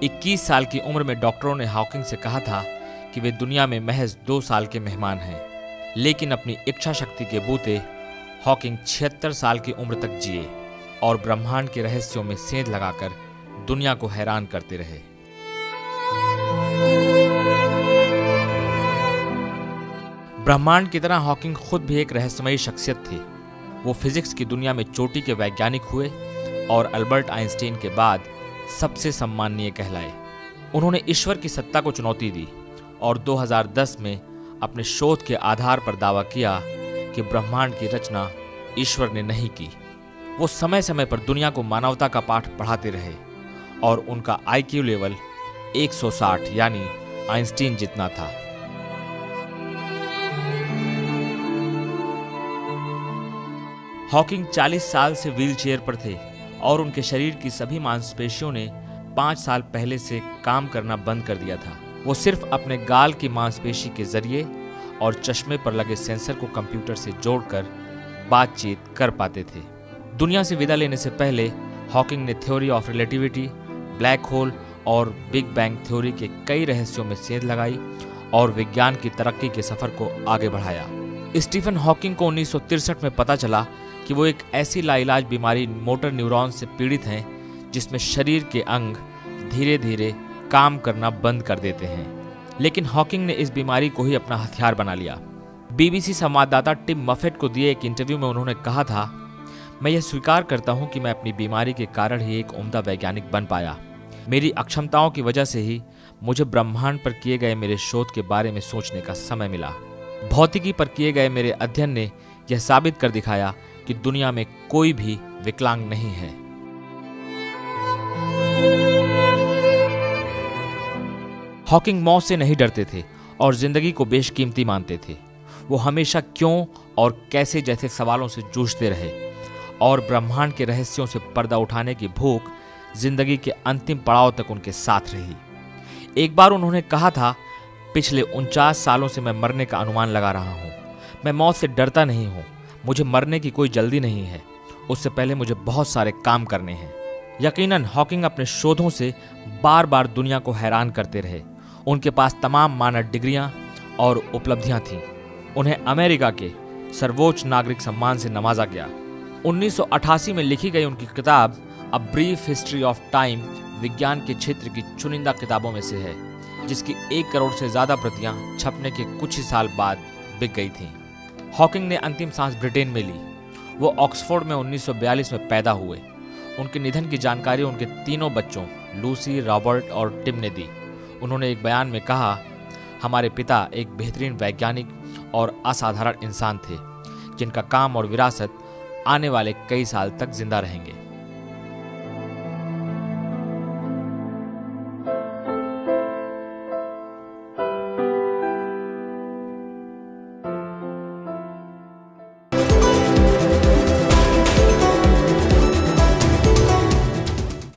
21 साल की उम्र में डॉक्टरों ने हॉकिंग से कहा था कि वे दुनिया में महज 2 साल के मेहमान हैं, लेकिन अपनी इच्छा शक्ति के बूते हॉकिंग 76 साल की उम्र तक जिए और ब्रह्मांड के रहस्यों में सेंध लगाकर दुनिया को हैरान करते रहे। ब्रह्मांड की तरह हॉकिंग खुद भी एक रहस्यमयी शख्सियत थे। वो फिजिक्स की दुनिया में चोटी के वैज्ञानिक हुए और अल्बर्ट आइंस्टीन के बाद सबसे सम्माननीय कहलाए। उन्होंने ईश्वर की सत्ता को चुनौती दी और 2010 में अपने शोध के आधार पर दावा किया कि ब्रह्मांड की रचना ईश्वर ने नहीं की। वो समय समय पर दुनिया को मानवता का पाठ पढ़ाते रहे और उनका IQ लेवल 160 यानी आइंस्टीन जितना था। हॉकिंग 40 साल से व्हीलचेयर पर थे और उनके शरीर की सभी मांसपेशियों ने 5 साल पहले से काम करना बंद कर दिया था। वो सिर्फ अपने गाल की मांसपेशी के जरिए और चश्मे पर लगे सेंसर को कंप्यूटर से जोड़कर बातचीत कर पाते थे। दुनिया से विदा लेने से पहले हॉकिंग ने theory of relativity, black hole और बिग बैंग थ्योरी के कई रहस्यों में सेंध लगाई और विज्ञान की तरक्की के सफर को आगे बढ़ाया। स्टीफन हॉकिंग को 1963 में पता चला कि वो एक ऐसी लाइलाज बीमारी मोटर न्यूरॉन से पीड़ित हैं जिसमें शरीर के अंग धीरे धीरे काम करना बंद कर देते हैं। लेकिन हॉकिंग ने इस बीमारी को ही अपना हथियार बना लिया। BBC संवाददाता टिम मफेट को दिए एक इंटरव्यू में उन्होंने कहा था, मैं यह स्वीकार करता हूं कि मैं अपनी बीमारी के कारण ही एक उम्दा वैज्ञानिक बन पाया। मेरी अक्षमताओं की वजह से ही मुझे ब्रह्मांड पर किए गए मेरे शोध के बारे में सोचने का समय मिला। भौतिकी पर किए गए मेरे अध्ययन ने यह साबित कर दिखाया कि दुनिया में कोई भी विकलांग नहीं है। हॉकिंग मौत से नहीं डरते थे और जिंदगी को बेशकीमती मानते थे। वो हमेशा क्यों और कैसे जैसे सवालों से जूझते रहे और ब्रह्मांड के रहस्यों से पर्दा उठाने की भूख जिंदगी के अंतिम पड़ाव तक उनके साथ रही। एक बार उन्होंने कहा था, पिछले 49 सालों से मैं मरने का अनुमान लगा रहा हूं। मैं मौत से डरता नहीं हूं। मुझे मरने की कोई जल्दी नहीं है। उससे पहले मुझे बहुत सारे काम करने हैं। यकीनन हॉकिंग अपने शोधों से बार बार दुनिया को हैरान करते रहे। उनके पास तमाम मानद डिग्रियां और उपलब्धियां थीं। उन्हें अमेरिका के सर्वोच्च नागरिक सम्मान से नवाजा गया। 1988 में लिखी गई उनकी किताब a brief history of time विज्ञान के क्षेत्र की चुनिंदा किताबों में से है, जिसकी 1 करोड़ से ज्यादा प्रतियां छपने के कुछ ही साल बाद बिक गई थीं। हॉकिंग ने अंतिम सांस ब्रिटेन में ली। वो ऑक्सफोर्ड में 1942 में पैदा हुए। उनके निधन की जानकारी उनके तीनों बच्चों लूसी, रॉबर्ट और टिम ने दी। उन्होंने एक बयान में कहा, हमारे पिता एक बेहतरीन वैज्ञानिक और असाधारण इंसान थे जिनका काम और विरासत आने वाले कई साल तक जिंदा रहेंगे।